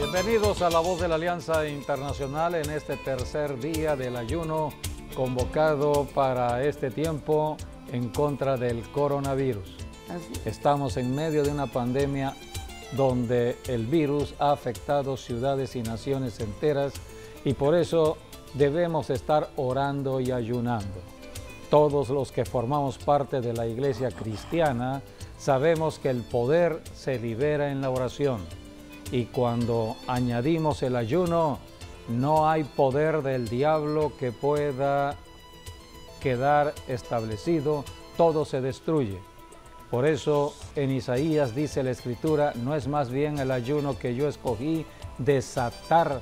Bienvenidos a La Voz de la Alianza Internacional en este tercer día del ayuno convocado para este tiempo en contra del coronavirus. Estamos en medio de una pandemia donde el virus ha afectado ciudades y naciones enteras y por eso debemos estar orando y ayunando. Todos los que formamos parte de la iglesia cristiana sabemos que el poder se libera en la oración. Y cuando añadimos el ayuno, no hay poder del diablo que pueda quedar establecido, todo se destruye. Por eso en Isaías dice la Escritura, no es más bien el ayuno que yo escogí, desatar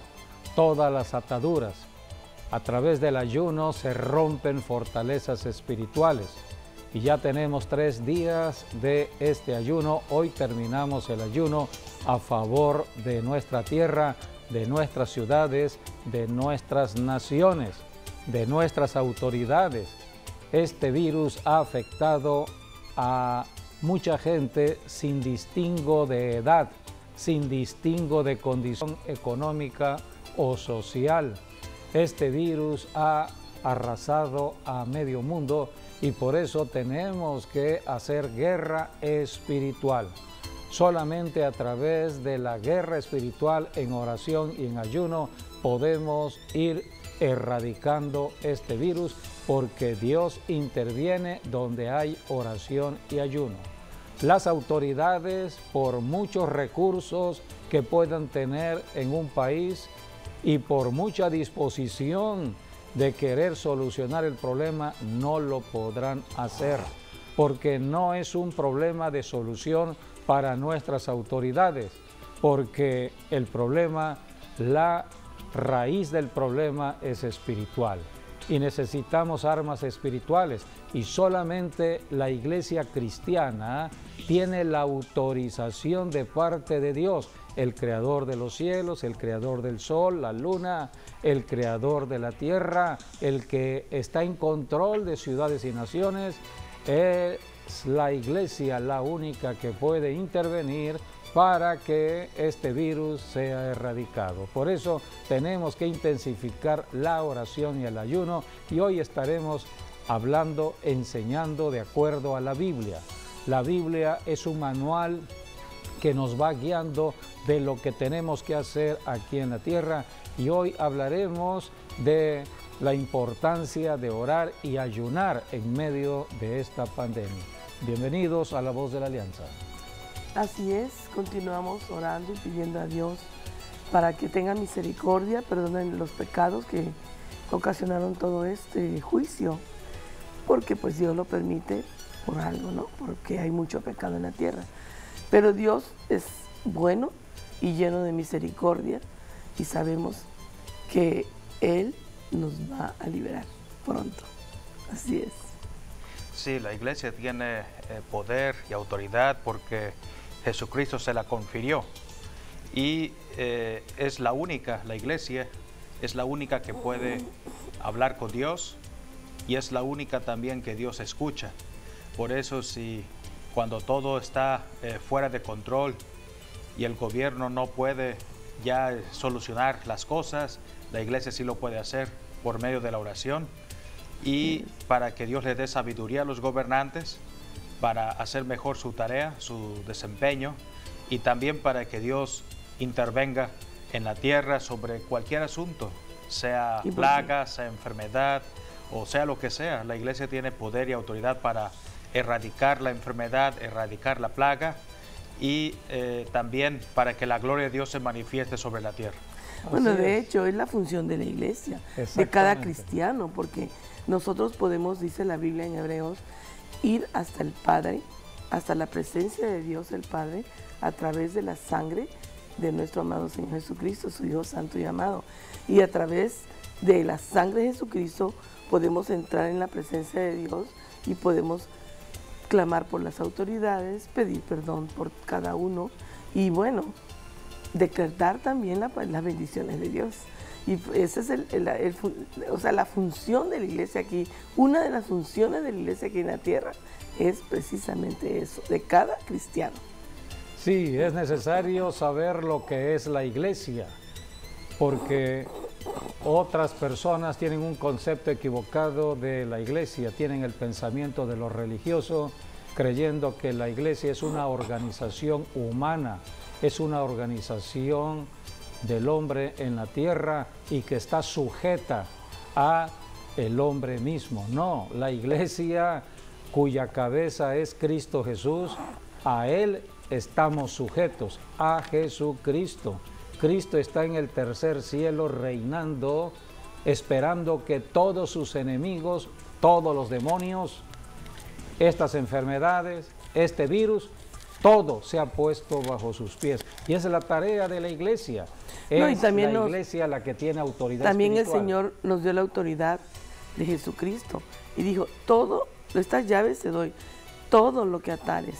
todas las ataduras. A través del ayuno se rompen fortalezas espirituales. Y ya tenemos 3 días de este ayuno. Hoy terminamos el ayuno a favor de nuestra tierra, de nuestras ciudades, de nuestras naciones, de nuestras autoridades. Este virus ha afectado a mucha gente sin distingo de edad, sin distingo de condición económica o social. Este virus ha arrasado a medio mundo y por eso tenemos que hacer guerra espiritual. Solamente a través de la guerra espiritual en oración y en ayuno podemos ir erradicando este virus porque Dios interviene donde hay oración y ayuno. Las autoridades, por muchos recursos que puedan tener en un país y por mucha disposición de querer solucionar el problema, no lo podrán hacer, porque no es un problema de solución para nuestras autoridades, porque el problema, la raíz del problema es espiritual y necesitamos armas espirituales y solamente la iglesia cristiana tiene la autorización de parte de Dios, el creador de los cielos, el creador del sol, la luna, el creador de la tierra, el que está en control de ciudades y naciones. Es la iglesia la única que puede intervenir para que este virus sea erradicado. Por eso tenemos que intensificar la oración y el ayuno y hoy estaremos hablando, enseñando de acuerdo a la Biblia. La Biblia es un manual que nos va guiando de lo que tenemos que hacer aquí en la tierra y hoy hablaremos de la importancia de orar y ayunar en medio de esta pandemia. Bienvenidos a La Voz de la Alianza. Así es, continuamos orando y pidiendo a Dios para que tenga misericordia, perdonen los pecados que ocasionaron todo este juicio, porque pues Dios lo permite por algo, ¿no? Porque hay mucho pecado en la tierra. Pero Dios es bueno y lleno de misericordia y sabemos que Él nos va a liberar pronto. Así es. Sí, la iglesia tiene poder y autoridad porque Jesucristo se la confirió y es la única, la iglesia es la única que puede hablar con Dios y es la única también que Dios escucha. Por eso cuando todo está fuera de control y el gobierno no puede ya solucionar las cosas, la iglesia sí lo puede hacer por medio de la oración y para que Dios le dé sabiduría a los gobernantes para hacer mejor su tarea, su desempeño y también para que Dios intervenga en la tierra sobre cualquier asunto, sea plaga, sea enfermedad o sea lo que sea. La iglesia tiene poder y autoridad para erradicar la enfermedad, erradicar la plaga y también para que la gloria de Dios se manifieste sobre la tierra. Bueno, de hecho, es la función de la iglesia, de cada cristiano, porque nosotros podemos, dice la Biblia en Hebreos, ir hasta el Padre, hasta la presencia de Dios el Padre, a través de la sangre de nuestro amado Señor Jesucristo, su Hijo Santo y amado. Y a través de la sangre de Jesucristo podemos entrar en la presencia de Dios y podemos clamar por las autoridades, pedir perdón por cada uno y bueno, decretar también las bendiciones de Dios. Y esa es la función de la iglesia aquí. Una de las funciones de la iglesia aquí en la tierra es precisamente eso, de cada cristiano. Sí, es necesario saber lo que es la iglesia, porque otras personas tienen un concepto equivocado de la iglesia, tienen el pensamiento de lo religioso, creyendo que la iglesia es una organización humana, es una organización del hombre en la tierra y que está sujeta a el hombre mismo. No, la iglesia cuya cabeza es Cristo Jesús, a Él estamos sujetos, a Jesucristo. Cristo está en el tercer cielo reinando, esperando que todos sus enemigos, todos los demonios, estas enfermedades, este virus, todo se ha puesto bajo sus pies. Y esa es la tarea de la iglesia. Es la iglesia la que tiene autoridad también espiritual. El Señor nos dio la autoridad de Jesucristo y dijo, todo, estas llaves te doy, todo lo que atares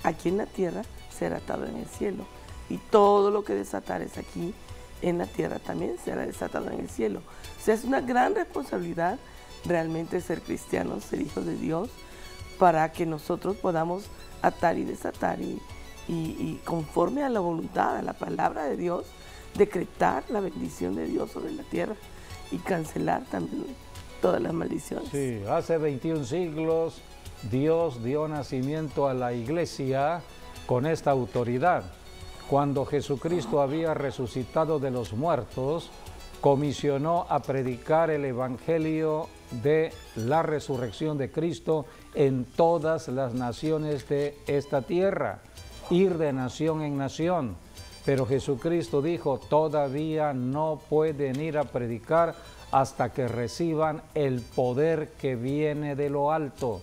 aquí en la tierra será atado en el cielo. Y todo lo que desatares aquí en la tierra también será desatado en el cielo. O sea, es una gran responsabilidad realmente ser cristianos, ser hijos de Dios, para que nosotros podamos atar y desatar y conforme a la voluntad, a la palabra de Dios, decretar la bendición de Dios sobre la tierra y cancelar también todas las maldiciones. Sí, hace 21 siglos Dios dio nacimiento a la iglesia con esta autoridad. Cuando Jesucristo había resucitado de los muertos, comisionó a predicar el evangelio de la resurrección de Cristo en todas las naciones de esta tierra, ir de nación en nación. Pero Jesucristo dijo, todavía no pueden ir a predicar hasta que reciban el poder que viene de lo alto.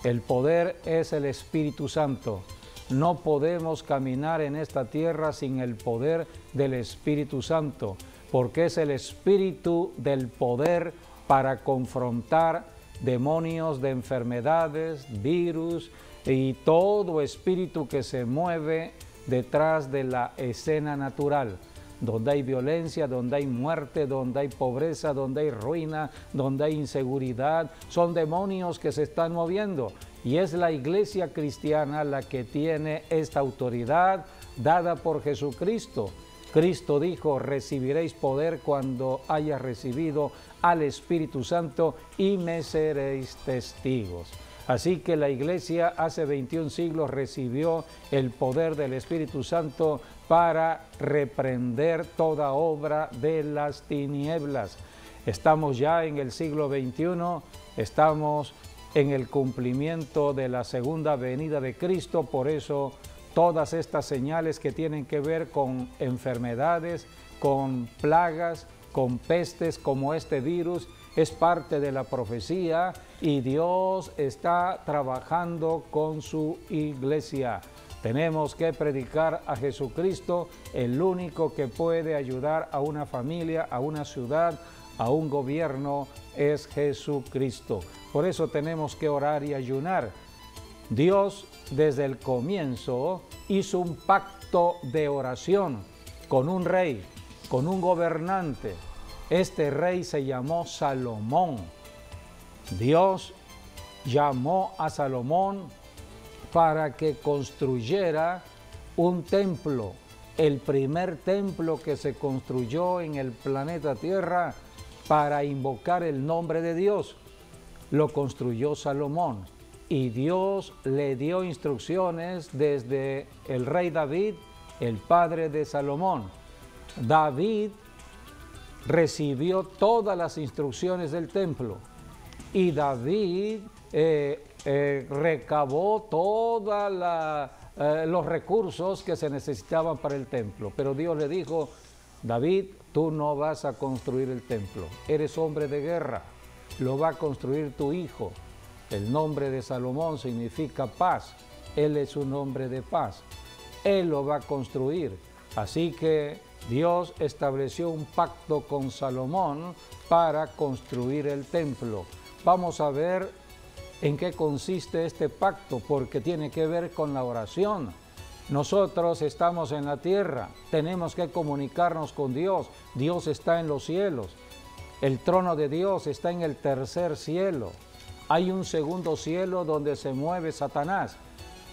El poder es el Espíritu Santo. No podemos caminar en esta tierra sin el poder del Espíritu Santo, porque es el espíritu del poder para confrontar demonios de enfermedades, virus y todo espíritu que se mueve detrás de la escena natural, donde hay violencia, donde hay muerte, donde hay pobreza, donde hay ruina, donde hay inseguridad. Son demonios que se están moviendo y es la iglesia cristiana la que tiene esta autoridad dada por Jesucristo. Cristo dijo, recibiréis poder cuando hayas recibido al Espíritu Santo y me seréis testigos. Así que la iglesia hace 21 siglos recibió el poder del Espíritu Santo para reprender toda obra de las tinieblas. Estamos ya en el siglo XXI, estamos en el cumplimiento de la segunda venida de Cristo, por eso todas estas señales que tienen que ver con enfermedades, con plagas, con pestes como este virus, es parte de la profecía y Dios está trabajando con su iglesia. Tenemos que predicar a Jesucristo, el único que puede ayudar a una familia, a una ciudad, a un gobierno, es Jesucristo. Por eso tenemos que orar y ayunar. Dios desde el comienzo hizo un pacto de oración con un rey, con un gobernante. Este rey se llamó Salomón. Dios llamó a Salomón para que construyera un templo, el primer templo que se construyó en el planeta Tierra para invocar el nombre de Dios. Lo construyó Salomón. Y Dios le dio instrucciones desde el rey David, el padre de Salomón. David recibió todas las instrucciones del templo y David recabó todos los recursos que se necesitaban para el templo. Pero Dios le dijo, David, tú no vas a construir el templo, eres hombre de guerra, lo va a construir tu hijo. El nombre de Salomón significa paz. Él es un hombre de paz. Él lo va a construir. Así que Dios estableció un pacto con Salomón para construir el templo. Vamos a ver en qué consiste este pacto, porque tiene que ver con la oración. Nosotros estamos en la tierra, tenemos que comunicarnos con Dios. Dios está en los cielos. El trono de Dios está en el tercer cielo. Hay un segundo cielo donde se mueve Satanás,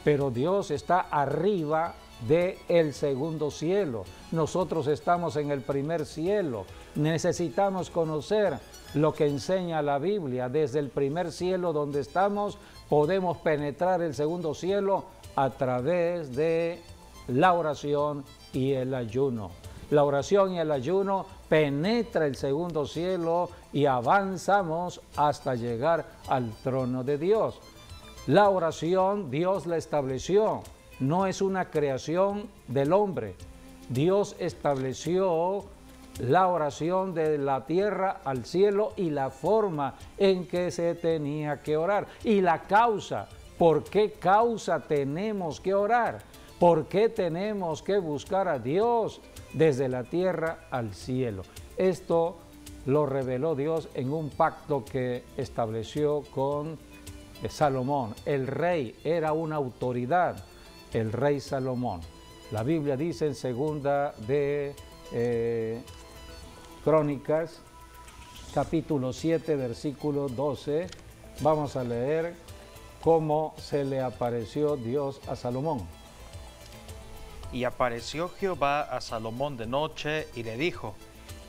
pero Dios está arriba del segundo cielo. Nosotros estamos en el primer cielo. Necesitamos conocer lo que enseña la Biblia. Desde el primer cielo donde estamos, podemos penetrar el segundo cielo a través de la oración y el ayuno. La oración y el ayuno penetra el segundo cielo y avanzamos hasta llegar al trono de Dios. La oración Dios la estableció, no es una creación del hombre. Dios estableció la oración de la tierra al cielo y la forma en que se tenía que orar. Y la causa, ¿por qué causa tenemos que orar? ¿Por qué tenemos que buscar a Dios desde la tierra al cielo? Esto lo reveló Dios en un pacto que estableció con Salomón. El rey era una autoridad, el rey Salomón. La Biblia dice en segunda de Crónicas, capítulo 7, versículo 12, vamos a leer cómo se le apareció Dios a Salomón. Y apareció Jehová a Salomón de noche y le dijo: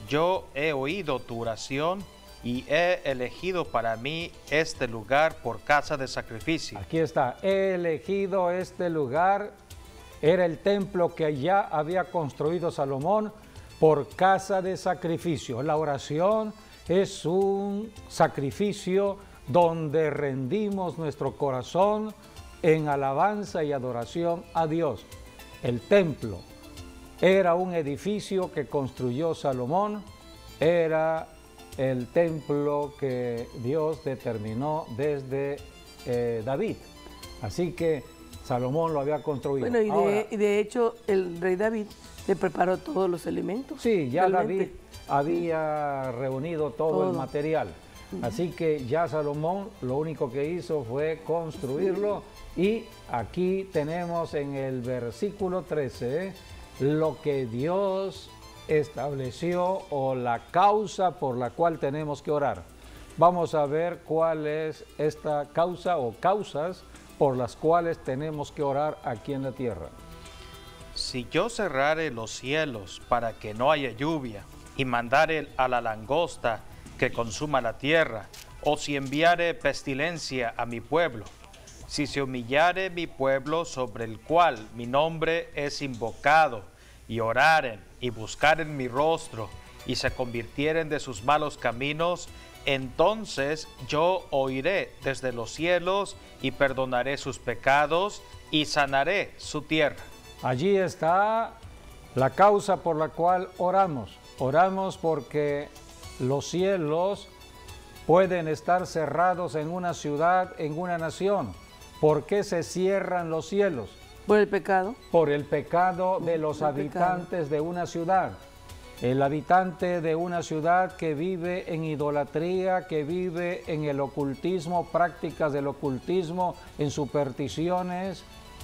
yo he oído tu oración y he elegido para mí este lugar por casa de sacrificio. Aquí está, he elegido este lugar, era el templo que ya había construido Salomón por casa de sacrificio. La oración es un sacrificio donde rendimos nuestro corazón en alabanza y adoración a Dios. El templo era un edificio que construyó Salomón, era el templo que Dios determinó desde David. Así que Salomón lo había construido. Bueno, y de hecho el rey David le preparó todos los elementos. Sí, ya realmente. David había reunido todo el material. Así que ya Salomón lo único que hizo fue construirlo. Y aquí tenemos en el versículo 13 lo que Dios estableció o la causa por la cual tenemos que orar. Vamos a ver cuál es esta causa o causas por las cuales tenemos que orar aquí en la tierra. Si yo cerrare los cielos para que no haya lluvia y mandare a la langosta que consuma la tierra, o si enviare pestilencia a mi pueblo, si se humillare mi pueblo sobre el cual mi nombre es invocado, y oraren y buscaren mi rostro, y se convirtieren de sus malos caminos, entonces yo oiré desde los cielos y perdonaré sus pecados y sanaré su tierra. Allí está la causa por la cual oramos. Oramos porque los cielos pueden estar cerrados en una ciudad, en una nación. ¿Por qué se cierran los cielos? ¿Por el pecado? Por el pecado de los habitantes de una ciudad. El habitante de una ciudad que vive en idolatría, que vive en el ocultismo, prácticas del ocultismo, en supersticiones,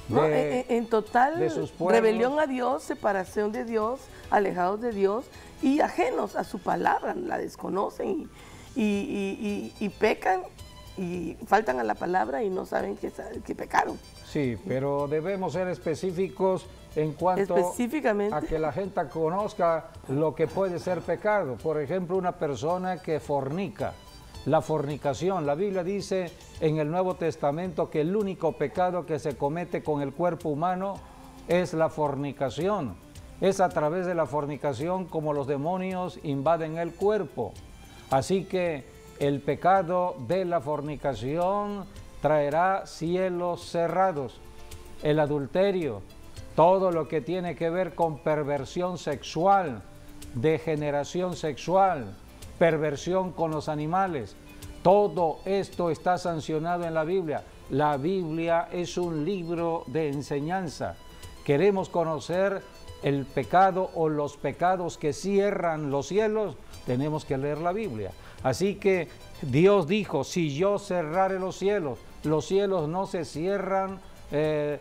en total de sus pueblos. Rebelión a Dios, separación de Dios, alejados de Dios y ajenos a su palabra, la desconocen y pecan y faltan a la palabra y no saben que pecaron. Sí, pero debemos ser específicos en cuanto a que la gente conozca lo que puede ser pecado. Por ejemplo, una persona que fornica, la fornicación. La Biblia dice en el Nuevo Testamento que el único pecado que se comete con el cuerpo humano es la fornicación. Es a través de la fornicación como los demonios invaden el cuerpo. Así que el pecado de la fornicación traerá cielos cerrados. El adulterio, todo lo que tiene que ver con perversión sexual, degeneración sexual, perversión con los animales, todo esto está sancionado en la Biblia. La Biblia es un libro de enseñanza. Queremos conocer el pecado o los pecados que cierran los cielos, tenemos que leer la Biblia. Así que Dios dijo, si yo cerrare los cielos no se cierran de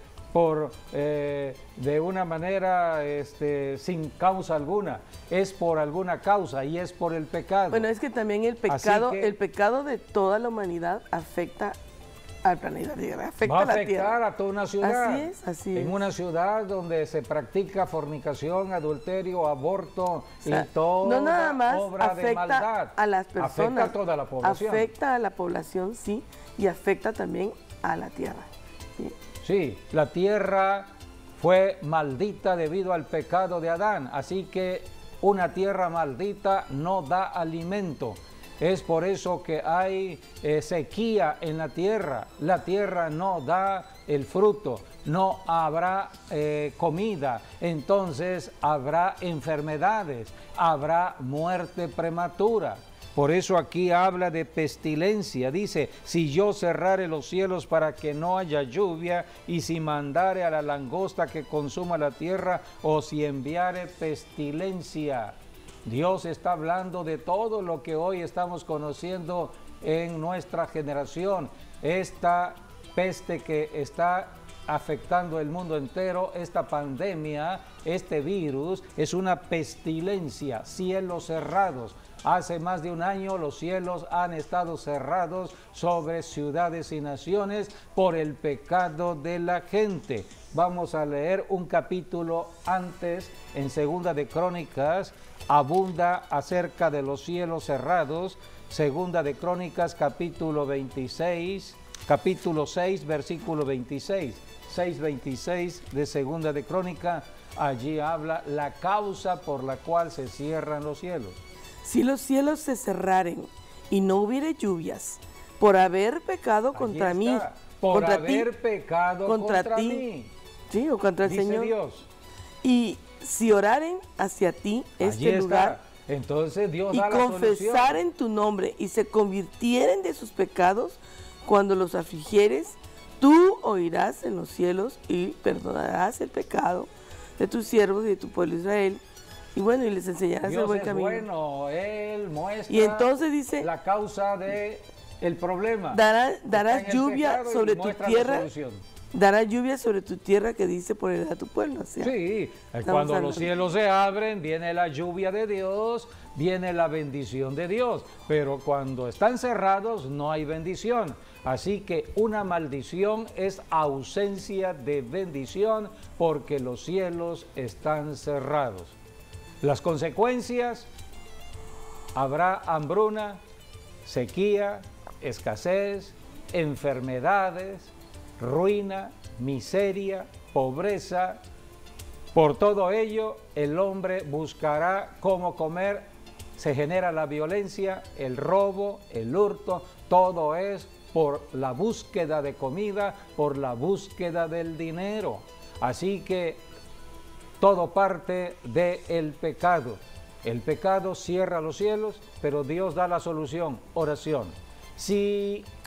una manera sin causa alguna, es por alguna causa y es por el pecado. Bueno, es que también el pecado de toda la humanidad afecta al planeta Tierra, afecta va a a la afectar Tierra. a toda una ciudad. Así es. En una ciudad donde se practica fornicación, adulterio, aborto, O sea, y toda no nada más obra de maldad. afecta a las personas. Afecta a toda la población. Afecta a la población, sí, y afecta también a la tierra. Sí, sí, la tierra fue maldita debido al pecado de Adán, así que una tierra maldita no da alimento. Es por eso que hay sequía en la tierra no da el fruto, no habrá comida, entonces habrá enfermedades, habrá muerte prematura. Por eso aquí habla de pestilencia, dice, si yo cerrare los cielos para que no haya lluvia, y si mandare a la langosta que consuma la tierra, o si enviare pestilencia. Dios está hablando de todo lo que hoy estamos conociendo en nuestra generación. Esta peste que está afectando el mundo entero, esta pandemia, este virus, es una pestilencia, cielos cerrados. Hace más de un año los cielos han estado cerrados sobre ciudades y naciones por el pecado de la gente. Vamos a leer un capítulo antes, en Segunda de Crónicas, abunda acerca de los cielos cerrados. Segunda de Crónicas, capítulo 26, capítulo 6, versículo 26. 6:26 de Segunda de Crónica, allí habla la causa por la cual se cierran los cielos. Si los cielos se cerraren y no hubiere lluvias, por haber pecado contra mí, por contra haber ti, pecado contra ti, mí, sí, o contra el dice Señor. Dios. Y si oraren hacia ti este lugar, entonces Dios y da la confesaren tu nombre y se convirtieren de sus pecados, cuando los afligieres, tú oirás en los cielos y perdonarás el pecado de tus siervos y de tu pueblo Israel. Y bueno, y les enseñarás el buen camino. Bueno, Él muestra y entonces dice, la causa de el problema. Darás lluvia sobre tu tierra. Dará lluvia sobre tu tierra que dice por heredad a tu pueblo. O sea, sí, cuando los cielos se abren, viene la lluvia de Dios, viene la bendición de Dios. Pero cuando están cerrados, no hay bendición. Así que una maldición es ausencia de bendición porque los cielos están cerrados. Las consecuencias, habrá hambruna, sequía, escasez, enfermedades, ruina, miseria, pobreza. Por todo ello, el hombre buscará cómo comer, se genera la violencia, el robo, el hurto, todo es por la búsqueda de comida, por la búsqueda del dinero. Así que todo parte del pecado. El pecado cierra los cielos, pero Dios da la solución, oración.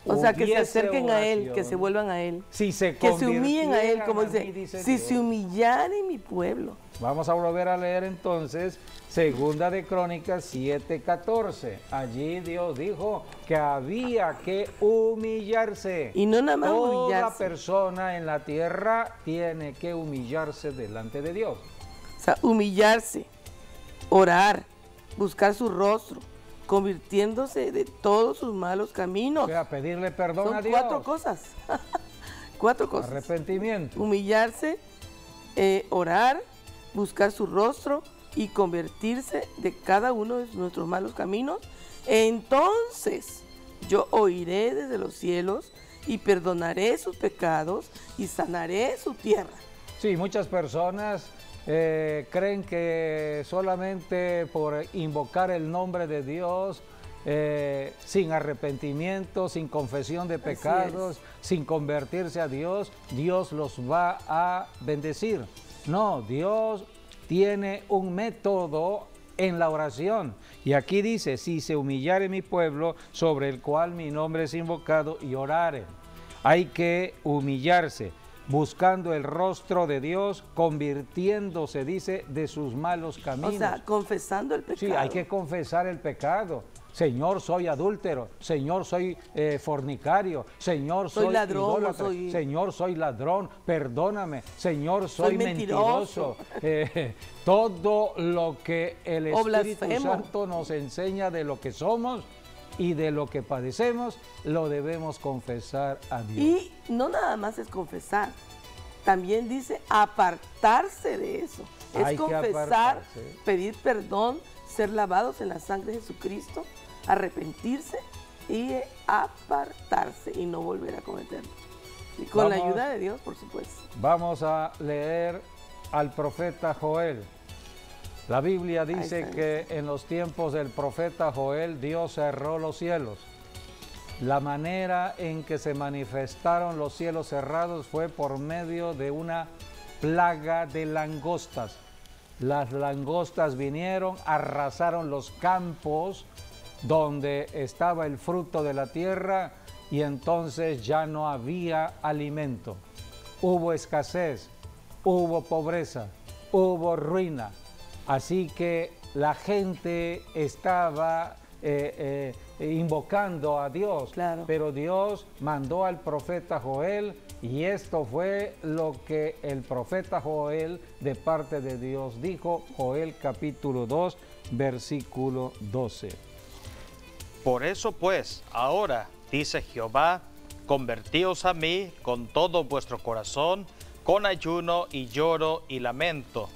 O sea, que se acerquen a Él, que se vuelvan a Él, que se humillen a Él, como dice, si Dios, se humillare mi pueblo. Vamos a volver a leer entonces Segunda de Crónicas 7:14. Allí Dios dijo que había que humillarse. Y no nada más humillarse. Toda persona en la tierra tiene que humillarse delante de Dios. O sea, humillarse, orar, buscar su rostro, convirtiéndose de todos sus malos caminos. O sea, pedirle perdón a Dios. Son 4 cosas. 4 cosas. Arrepentimiento. Humillarse, orar, buscar su rostro y convertirse de cada uno de nuestros malos caminos. Entonces yo oiré desde los cielos y perdonaré sus pecados y sanaré su tierra. Sí, muchas personas creen que solamente por invocar el nombre de Dios, sin arrepentimiento, sin confesión de pecados, sin convertirse a Dios, Dios los va a bendecir. No, Dios tiene un método en la oración. Y aquí dice, si se humillare mi pueblo, sobre el cual mi nombre es invocado, y orare. Hay que humillarse, buscando el rostro de Dios, convirtiéndose, dice, de sus malos caminos. O sea, confesando el pecado. Sí, hay que confesar el pecado. Señor, soy adúltero. Señor, soy fornicario. Señor, soy ladrón. Señor, soy ladrón. Perdóname. Señor, soy mentiroso. Todo lo que el Espíritu Santo nos enseña de lo que somos, y de lo que padecemos, lo debemos confesar a Dios. Y no nada más es confesar, también dice apartarse de eso. Es confesar, pedir perdón, ser lavados en la sangre de Jesucristo, arrepentirse y apartarse y no volver a cometerlo. Y con la ayuda de Dios, por supuesto. Vamos a leer al profeta Joel. La Biblia dice que en los tiempos del profeta Joel, Dios cerró los cielos. La manera en que se manifestaron los cielos cerrados fue por medio de una plaga de langostas. Las langostas vinieron, arrasaron los campos donde estaba el fruto de la tierra y entonces ya no había alimento. Hubo escasez, hubo pobreza, hubo ruina. Así que la gente estaba invocando a Dios, claro. Pero Dios mandó al profeta Joel y esto fue lo que el profeta Joel de parte de Dios dijo. Joel capítulo 2, versículo 12. Por eso pues, ahora, dice Jehová, convertíos a mí con todo vuestro corazón, con ayuno y lloro y lamento.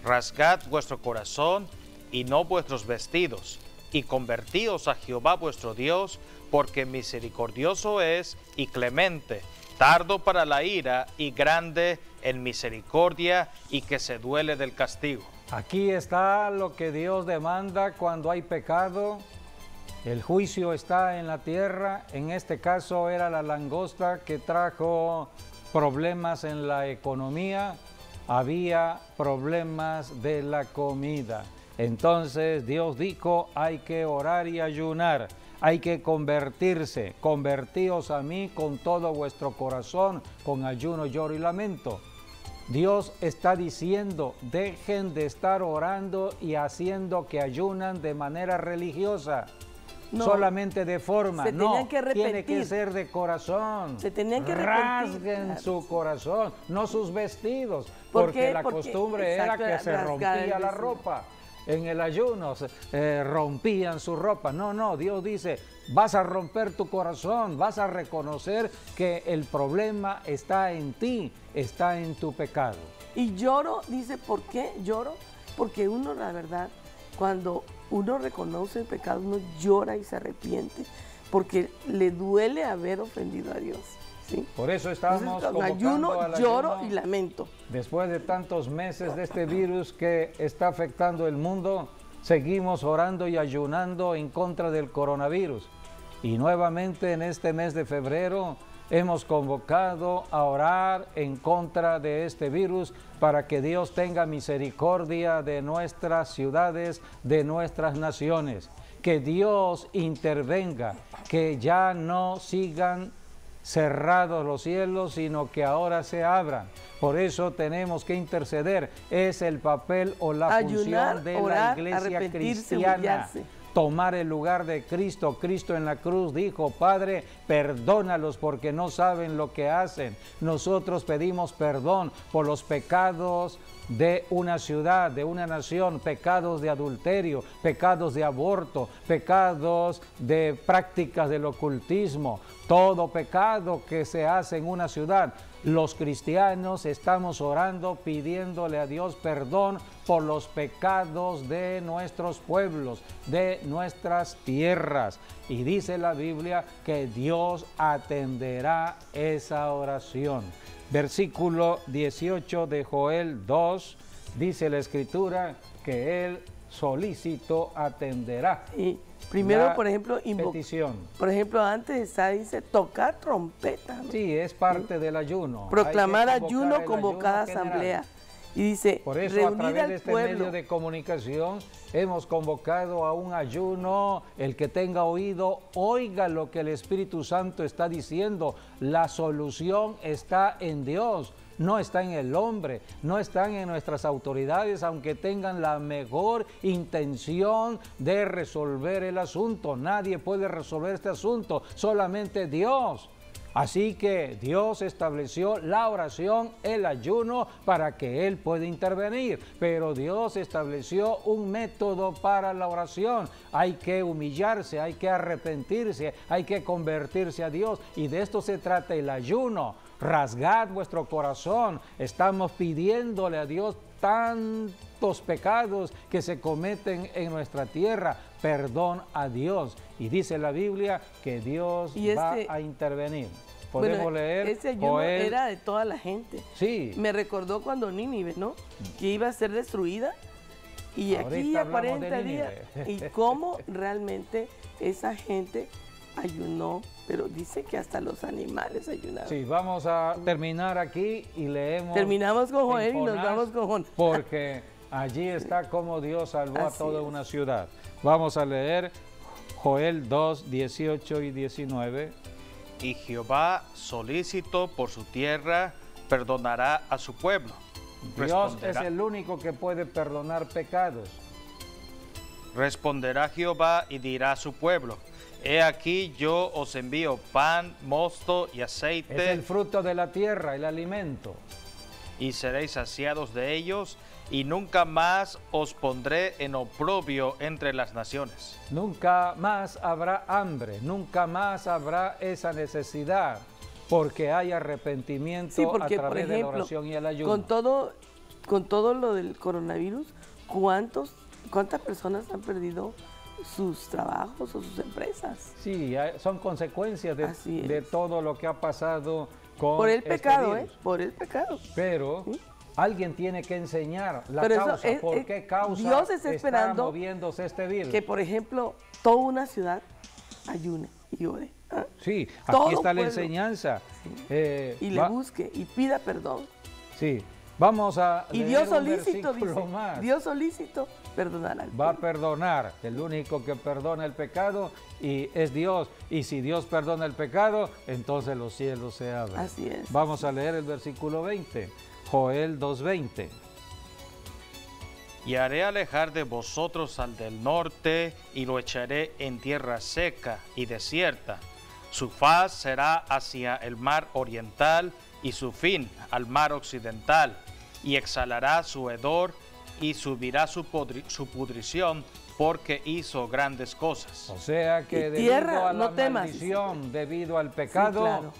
Rasgad vuestro corazón y no vuestros vestidos, y convertíos a Jehová vuestro Dios, porque misericordioso es y clemente, tardo para la ira y grande en misericordia, y que se duele del castigo. Aquí está lo que Dios demanda cuando hay pecado. El juicio está en la tierra. En este caso era la langosta que trajo problemas en la economía. Había problemas de la comida. Entonces Dios dijo, hay que orar y ayunar, hay que convertirse. Convertíos a mí con todo vuestro corazón, con ayuno, lloro y lamento. Dios está diciendo, dejen de estar orando y haciendo que ayunan de manera religiosa. No, solamente de forma, no, tiene que ser de corazón. Se tenían que rasguen su corazón, no sus vestidos, porque la costumbre era que se rompía la ropa. En el ayuno rompían su ropa. No, Dios dice, vas a romper tu corazón, vas a reconocer que el problema está en ti, está en tu pecado. Y lloro, dice, ¿por qué lloro? Porque uno, la verdad, cuando uno reconoce el pecado, uno llora y se arrepiente, porque le duele haber ofendido a Dios. ¿Sí? Por eso estamos convocando ayuno, lloro y lamento. Después de tantos meses de este virus que está afectando el mundo, seguimos orando y ayunando en contra del coronavirus. Y nuevamente en este mes de febrero hemos convocado a orar en contra de este virus para que Dios tenga misericordia de nuestras ciudades, de nuestras naciones. Que Dios intervenga, que ya no sigan cerrados los cielos, sino que ahora se abran. Por eso tenemos que interceder. Es el papel o la función de la iglesia cristiana. Humillarse. Tomar el lugar de Cristo. Cristo en la cruz dijo, Padre, perdónalos porque no saben lo que hacen. Nosotros pedimos perdón por los pecados de una ciudad, de una nación, pecados de adulterio, pecados de aborto, pecados de prácticas del ocultismo, todo pecado que se hace en una ciudad. Los cristianos estamos orando, pidiéndole a Dios perdón por los pecados de nuestros pueblos, de nuestras tierras. Y dice la Biblia que Dios atenderá esa oración. Versículo 18 de Joel 2, dice la Escritura que Él solícito atenderá. Y primero, por ejemplo, petición. Por ejemplo, antes está, dice, tocar trompeta, ¿no? Sí, es parte del ayuno. Proclamar ayuno, convocada asamblea. Y dice, por eso a través de este medio de comunicación hemos convocado a un ayuno. El que tenga oído, oiga lo que el Espíritu Santo está diciendo. La solución está en Dios, no está en el hombre, no están en nuestras autoridades, aunque tengan la mejor intención de resolver el asunto. Nadie puede resolver este asunto, solamente Dios. Así que Dios estableció la oración, el ayuno, para que Él pueda intervenir. Pero Dios estableció un método para la oración. Hay que humillarse, hay que arrepentirse, hay que convertirse a Dios. Y de esto se trata el ayuno. Rasgad vuestro corazón. Estamos pidiéndole a Dios tantos pecados que se cometen en nuestra tierra. Perdón a Dios. Y dice la Biblia que Dios va a intervenir. Podemos leer. Ese ayuno era de toda la gente. Sí. Me recordó cuando Nínive, ¿no? Que iba a ser destruida. Y aquí a 40 días. Y cómo realmente esa gente ayunó, pero dice que hasta los animales ayunaron. Sí, vamos a terminar aquí y leemos. Terminamos con Joel y nos vamos con Jonás. Porque allí está cómo Dios salvó a toda una ciudad. Vamos a leer Joel 2, 18 y 19. Y Jehová, solícito por su tierra, perdonará a su pueblo. Dios es el único que puede perdonar pecados. Responderá Jehová y dirá a su pueblo: he aquí yo os envío pan, mosto y aceite. Es el fruto de la tierra, el alimento. Y seréis saciados de ellos, y nunca más os pondré en oprobio entre las naciones. Nunca más habrá hambre, nunca más habrá esa necesidad, porque hay arrepentimiento a través de la oración y el ayuno. Con todo lo del coronavirus, ¿cuántas personas han perdido sus trabajos o sus empresas? Sí, son consecuencias de todo lo que ha pasado con por el pecado, virus. Por el pecado. Pero alguien tiene que enseñar la Pero causa, por qué causa Dios está esperando moviéndose este virus. Que, por ejemplo, toda una ciudad ayune y ore. ¿Ah? Sí, Todo aquí está la pueblo. enseñanza. Sí. Y le busque y pida perdón. Sí, vamos a y leer Dios un solícito, versículo dice, más. Dios solícito perdonará al pueblo. Va a perdonar, el único que perdona el pecado y es Dios. Y si Dios perdona el pecado, entonces los cielos se abren. Así es. Vamos a leer el versículo 20, Joel 2:20. Y haré alejar de vosotros al del norte, y lo echaré en tierra seca y desierta. Su faz será hacia el mar oriental, y su fin al mar occidental. Y exhalará su hedor, y subirá su pudrición, porque hizo grandes cosas. O sea que debido a la maldición, debido al pecado, claro,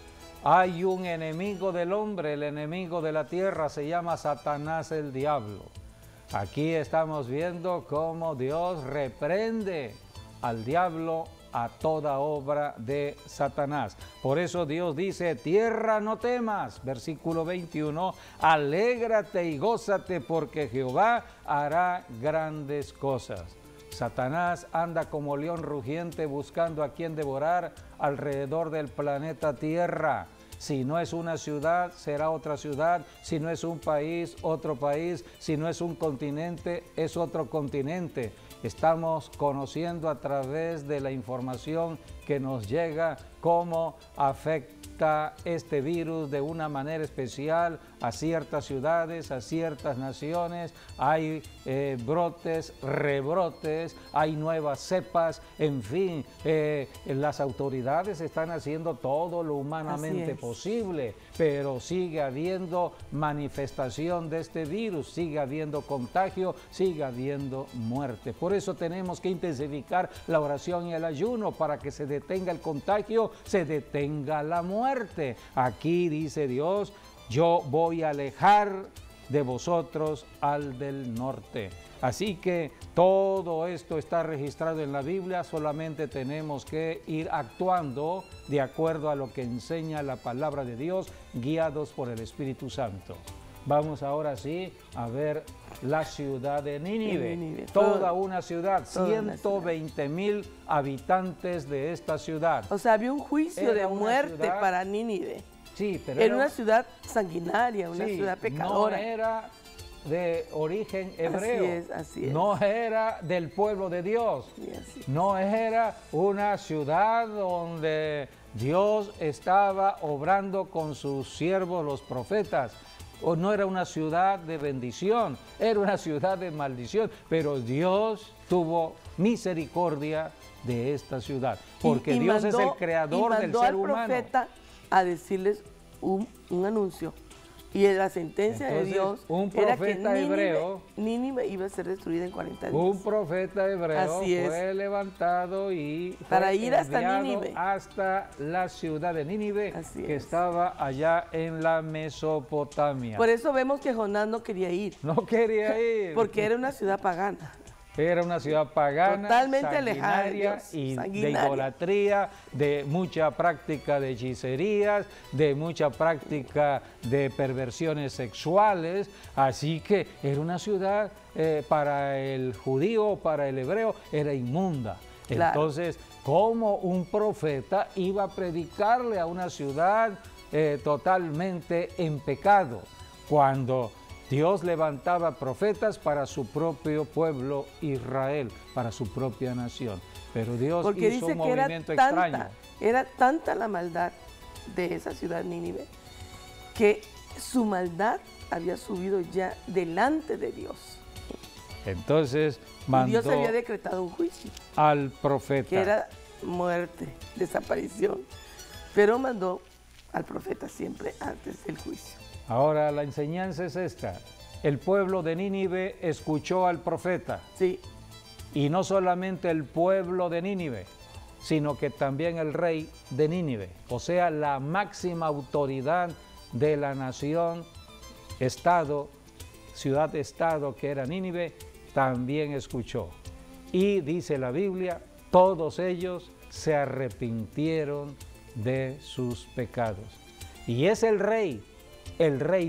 hay un enemigo del hombre, el enemigo de la tierra se llama Satanás, el diablo. Aquí estamos viendo cómo Dios reprende al diablo, a toda obra de Satanás. Por eso Dios dice: tierra, no temas, versículo 21, alégrate y gózate, porque Jehová hará grandes cosas. Satanás anda como león rugiente buscando a quien devorar alrededor del planeta Tierra. Si no es una ciudad, será otra ciudad. Si no es un país, otro país. Si no es un continente, es otro continente. Estamos conociendo a través de la información que nos llega cómo afecta este virus de una manera especial a ciertas ciudades, a ciertas naciones. Hay brotes, rebrotes, hay nuevas cepas, en fin, las autoridades están haciendo todo lo humanamente posible, pero sigue habiendo manifestación de este virus, sigue habiendo contagio, sigue habiendo muerte. Por eso tenemos que intensificar la oración y el ayuno para que se detenga el contagio, se detenga la muerte. Aquí dice Dios: yo voy a alejar de vosotros al del norte. Así que todo esto está registrado en la Biblia, solamente tenemos que ir actuando de acuerdo a lo que enseña la palabra de Dios, guiados por el Espíritu Santo. Vamos ahora sí a ver la ciudad de Nínive. Toda una ciudad, 120,000 habitantes de esta ciudad. O sea, había un juicio de muerte para Nínive. Sí, pero era una ciudad sanguinaria, una ciudad pecadora. No era de origen hebreo. Así es. No era del pueblo de Dios. No era una ciudad donde Dios estaba obrando con sus siervos los profetas. O no era una ciudad de bendición, era una ciudad de maldición. Pero Dios tuvo misericordia de esta ciudad, porque Dios es el creador del ser humano. a decirles un anuncio. Y la sentencia de Dios era que Nínive iba a ser destruida en 40 días. Un profeta hebreo fue levantado y para ir hasta Nínive, hasta la ciudad de Nínive, que estaba allá en la Mesopotamia. Por eso vemos que Jonás no quería ir. No quería ir. Porque era una ciudad pagana. Era una ciudad pagana, totalmente alejada de Dios, y de idolatría, de mucha práctica de hechicerías, de mucha práctica de perversiones sexuales. Así que era una ciudad para el judío, para el hebreo, era inmunda. Claro. Entonces, ¿cómo un profeta iba a predicarle a una ciudad totalmente en pecado cuando Dios levantaba profetas para su propio pueblo Israel, para su propia nación? Pero Dios hizo un movimiento extraño. Era tanta la maldad de esa ciudad Nínive que su maldad había subido ya delante de Dios. Entonces mandó, Dios había decretado un juicio al profeta, que era muerte, desaparición, pero mandó al profeta siempre antes del juicio. Ahora la enseñanza es esta: el pueblo de Nínive escuchó al profeta. Sí. Y no solamente el pueblo de Nínive, sino que también el rey de Nínive, o sea, la máxima autoridad de la nación, estado, ciudad-estado que era Nínive, también escuchó. Y dice la Biblia, todos ellos se arrepintieron de sus pecados. Y es el rey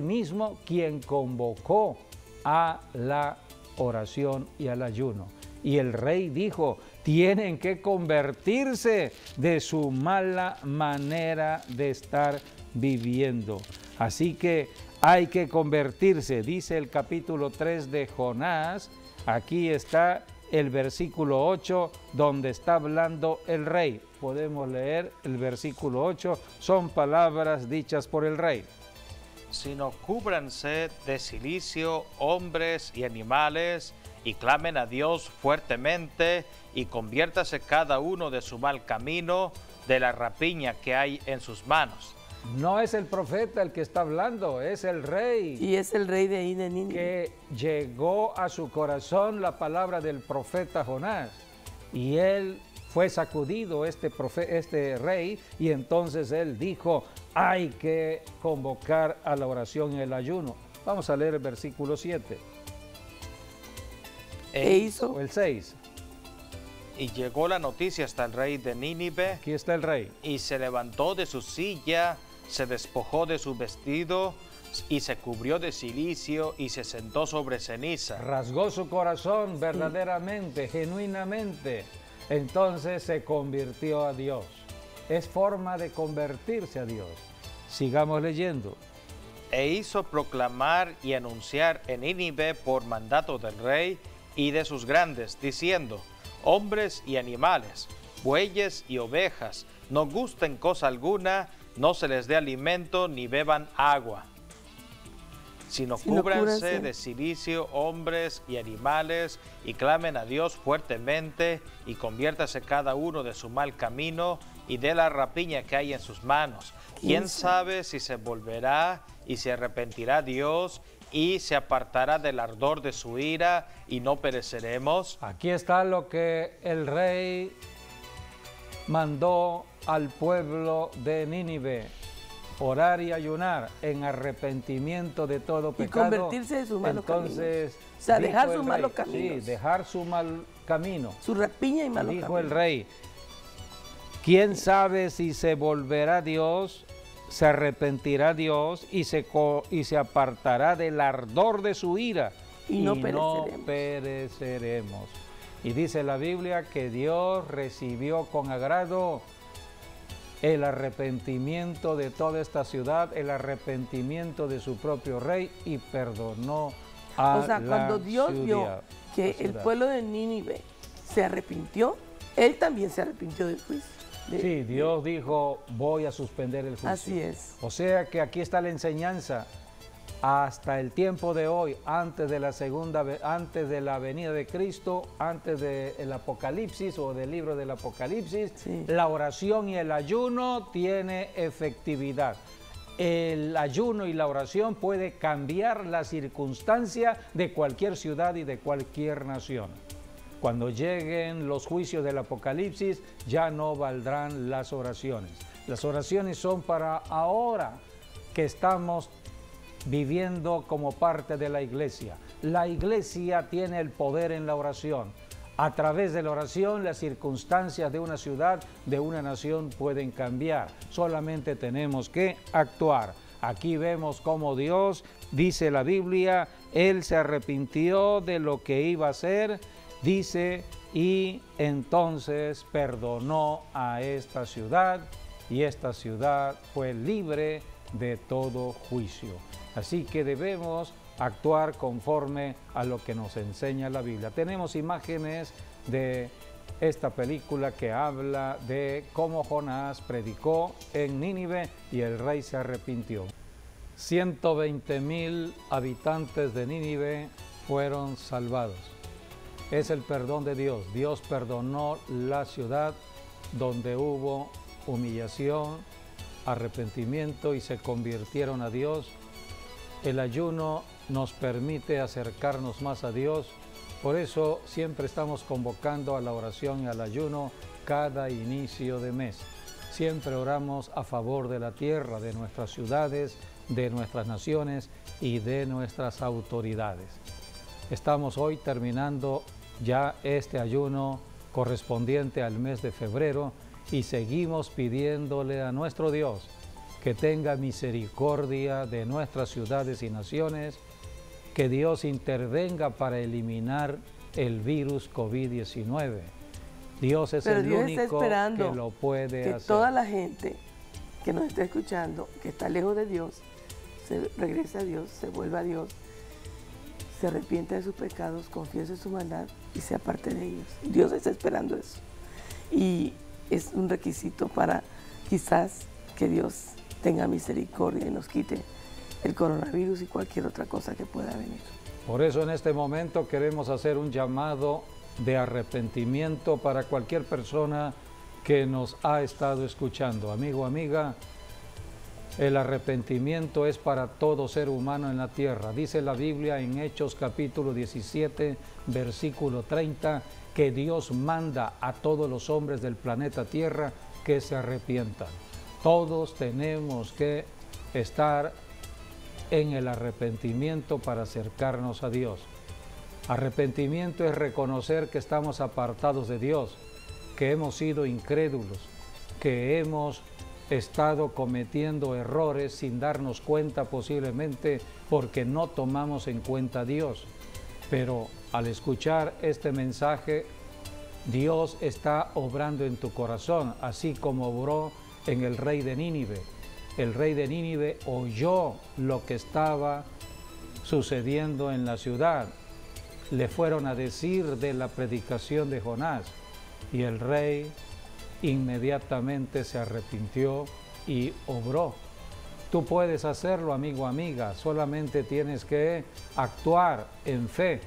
mismo quien convocó a la oración y al ayuno. Y el rey dijo, tienen que convertirse de su mala manera de estar viviendo. Así que hay que convertirse, dice el capítulo 3 de Jonás. Aquí está el versículo 8, donde está hablando el rey. Podemos leer el versículo 8, son palabras dichas por el rey. Sino cúbranse de cilicio hombres y animales, y clamen a Dios fuertemente, y conviértase cada uno de su mal camino, de la rapiña que hay en sus manos. No es el profeta el que está hablando, es el rey. Y es el rey de ahí de Nínive. Que llegó a su corazón la palabra del profeta Jonás, y él fue sacudido, este rey, y entonces él dijo, hay que convocar a la oración y el ayuno. Vamos a leer el versículo 7. hizo? O el 6. Y llegó la noticia hasta el rey de Nínive. Aquí está el rey. Y se levantó de su silla, se despojó de su vestido, y se cubrió de cilicio, y se sentó sobre ceniza. Rasgó su corazón verdaderamente, genuinamente. Entonces se convirtió a Dios. Es forma de convertirse a Dios. Sigamos leyendo. E hizo proclamar y anunciar en Nínive por mandato del rey y de sus grandes, diciendo, hombres y animales, bueyes y ovejas, no gusten cosa alguna, no se les dé alimento ni beban agua, sino cúbranse de cilicio hombres y animales, y clamen a Dios fuertemente, y conviértase cada uno de su mal camino y de la rapiña que hay en sus manos. ¿Quién sabe si se volverá y se arrepentirá Dios y se apartará del ardor de su ira y no pereceremos? Aquí está lo que el rey mandó al pueblo de Nínive: orar y ayunar en arrepentimiento de todo pecado. Y convertirse de sus malos caminos. O sea, dejar sus malos caminos. Sí, dejar su mal camino. Su rapiña y malos caminos. Dijo el rey, ¿quién sabe si se volverá Dios, se arrepentirá Dios y se apartará del ardor de su ira? Y no pereceremos. Y dice la Biblia que Dios recibió con agrado el arrepentimiento de toda esta ciudad, el arrepentimiento de su propio rey, y perdonó a la ciudad. Cuando Dios vio que el pueblo de Nínive se arrepintió, Él también se arrepintió del juicio. Sí, Dios dijo, voy a suspender el juicio. Así es. O sea que aquí está la enseñanza. hasta el tiempo de hoy, antes de la venida de Cristo, antes del Apocalipsis o del libro del Apocalipsis, sí, la oración y el ayuno tiene efectividad. El ayuno y la oración puede cambiar la circunstancia de cualquier ciudad y de cualquier nación. Cuando lleguen los juicios del Apocalipsis, ya no valdrán las oraciones. Las oraciones son para ahora que estamos viviendo como parte de la iglesia. La iglesia tiene el poder en la oración. A través de la oración, las circunstancias de una ciudad, de una nación pueden cambiar. Solamente tenemos que actuar. Aquí vemos cómo Dios, dice la Biblia, Él se arrepintió de lo que iba a hacer, dice, y entonces perdonó a esta ciudad, y esta ciudad fue libre de todo juicio. Así que debemos actuar conforme a lo que nos enseña la Biblia. Tenemos imágenes de esta película que habla de cómo Jonás predicó en Nínive y el rey se arrepintió. 120,000 habitantes de Nínive fueron salvados. Es el perdón de Dios. Dios perdonó la ciudad donde hubo humillación, arrepentimiento y se convirtieron a Dios. El ayuno nos permite acercarnos más a Dios, por eso siempre estamos convocando a la oración y al ayuno cada inicio de mes. Siempre oramos a favor de la tierra, de nuestras ciudades, de nuestras naciones y de nuestras autoridades. Estamos hoy terminando ya este ayuno correspondiente al mes de febrero y seguimos pidiéndole a nuestro Dios que tenga misericordia de nuestras ciudades y naciones, que Dios intervenga para eliminar el virus COVID-19. Dios es el único que lo puede hacer. Que toda la gente que nos está escuchando, que está lejos de Dios, se regrese a Dios, se vuelva a Dios, se arrepienta de sus pecados, confiese su maldad y se aparte de ellos. Dios está esperando eso. Y es un requisito para quizás que Dios tenga misericordia y nos quite el coronavirus y cualquier otra cosa que pueda venir. Por eso en este momento queremos hacer un llamado de arrepentimiento para cualquier persona que nos ha estado escuchando. Amigo, amiga, el arrepentimiento es para todo ser humano en la tierra. Dice la Biblia en Hechos capítulo 17, versículo 30, que Dios manda a todos los hombres del planeta Tierra que se arrepientan. Todos tenemos que estar en el arrepentimiento para acercarnos a Dios. Arrepentimiento es reconocer que estamos apartados de Dios, que hemos sido incrédulos, que hemos estado cometiendo errores sin darnos cuenta posiblemente porque no tomamos en cuenta a Dios. Pero al escuchar este mensaje, Dios está obrando en tu corazón, así como obró en el rey de Nínive. El rey de Nínive oyó lo que estaba sucediendo en la ciudad. Le fueron a decir de la predicación de Jonás y el rey inmediatamente se arrepintió y obró. Tú puedes hacerlo, amigo, amiga, solamente tienes que actuar en fe.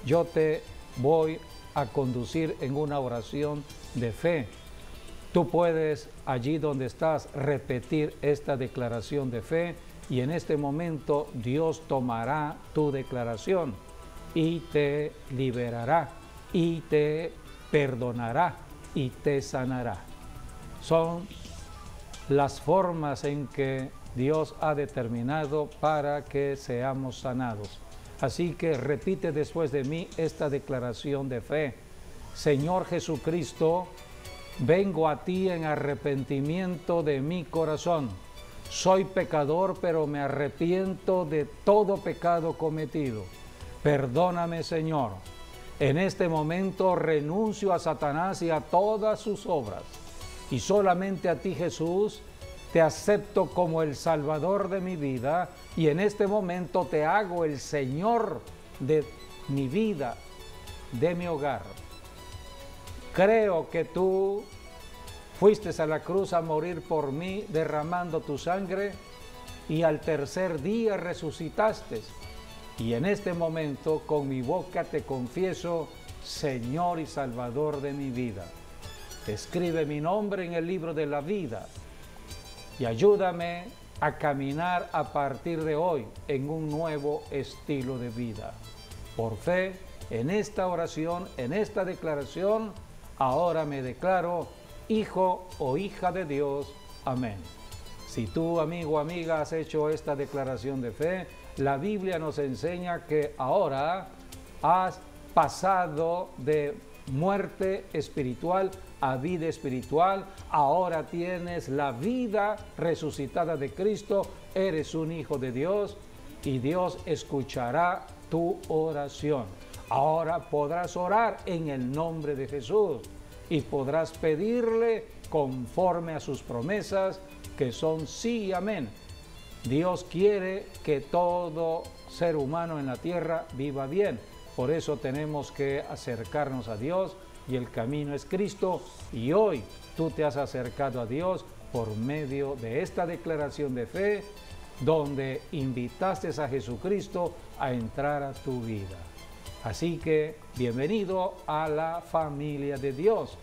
Yo te voy a conducir en una oración de fe. Tú puedes, allí donde estás, repetir esta declaración de fe y en este momento Dios tomará tu declaración y te liberará y te perdonará y te sanará. Son las formas en que Dios ha determinado para que seamos sanados. Así que repite después de mí esta declaración de fe. Señor Jesucristo, vengo a ti en arrepentimiento de mi corazón. Soy pecador, pero me arrepiento de todo pecado cometido. Perdóname, Señor. En este momento renuncio a Satanás y a todas sus obras. Y solamente a ti, Jesús, te acepto como el Salvador de mi vida y en este momento te hago el Señor de mi vida, de mi hogar. Creo que tú fuiste a la cruz a morir por mí, derramando tu sangre y al tercer día resucitaste. Y en este momento con mi boca te confieso, Señor y Salvador de mi vida. Escribe mi nombre en el libro de la vida y ayúdame a caminar a partir de hoy en un nuevo estilo de vida. Por fe, en esta oración, en esta declaración, ahora me declaro hijo o hija de Dios. Amén. Si tú, amigo o amiga, has hecho esta declaración de fe, la Biblia nos enseña que ahora has pasado de muerte espiritual a vida espiritual, ahora tienes la vida resucitada de Cristo, eres un hijo de Dios y Dios escuchará tu oración. Ahora podrás orar en el nombre de Jesús y podrás pedirle conforme a sus promesas que son sí y amén. Dios quiere que todo ser humano en la tierra viva bien. Por eso tenemos que acercarnos a Dios y el camino es Cristo. Y hoy tú te has acercado a Dios por medio de esta declaración de fe, donde invitaste a Jesucristo a entrar a tu vida. Así que bienvenido a la familia de Dios.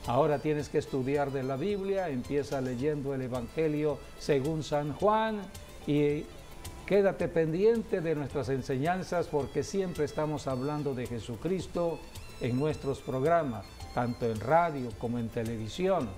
Ahora tienes que estudiar de la Biblia, empieza leyendo el Evangelio según San Juan y quédate pendiente de nuestras enseñanzas porque siempre estamos hablando de Jesucristo en nuestros programas, tanto en radio como en televisión.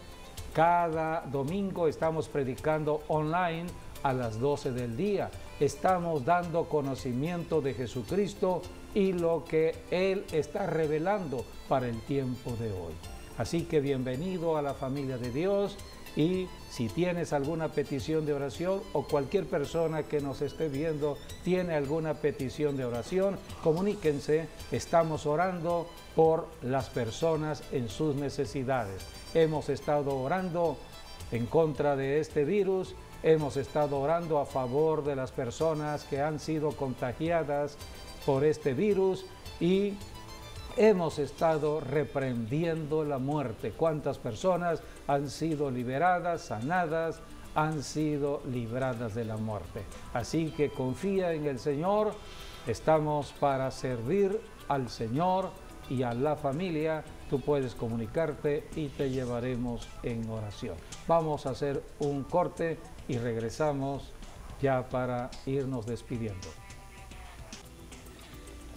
Cada domingo estamos predicando online a las 12 del día. Estamos dando conocimiento de Jesucristo y lo que Él está revelando para el tiempo de hoy. Así que bienvenido a la familia de Dios y si tienes alguna petición de oración o cualquier persona que nos esté viendo tiene alguna petición de oración, comuníquense, estamos orando por las personas en sus necesidades. Hemos estado orando en contra de este virus, hemos estado orando a favor de las personas que han sido contagiadas por este virus y hemos estado reprendiendo la muerte. ¿Cuántas personas han sido liberadas, sanadas, han sido libradas de la muerte? Así que confía en el Señor. Estamos para servir al Señor y a la familia. Tú puedes comunicarte y te llevaremos en oración. Vamos a hacer un corte y regresamos ya para irnos despidiendo.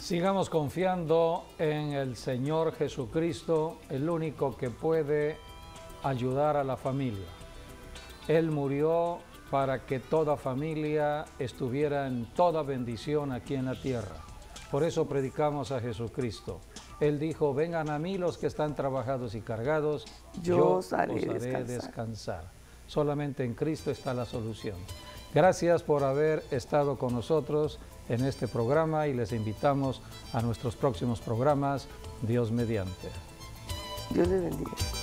Sigamos confiando en el Señor Jesucristo, el único que puede ayudar a la familia. Él murió para que toda familia estuviera en toda bendición aquí en la tierra. Por eso predicamos a Jesucristo. Él dijo, vengan a mí los que están trabajados y cargados, yo os haré descansar. Solamente en Cristo está la solución. Gracias por haber estado con nosotros en este programa y les invitamos a nuestros próximos programas, Dios mediante. Dios les bendiga.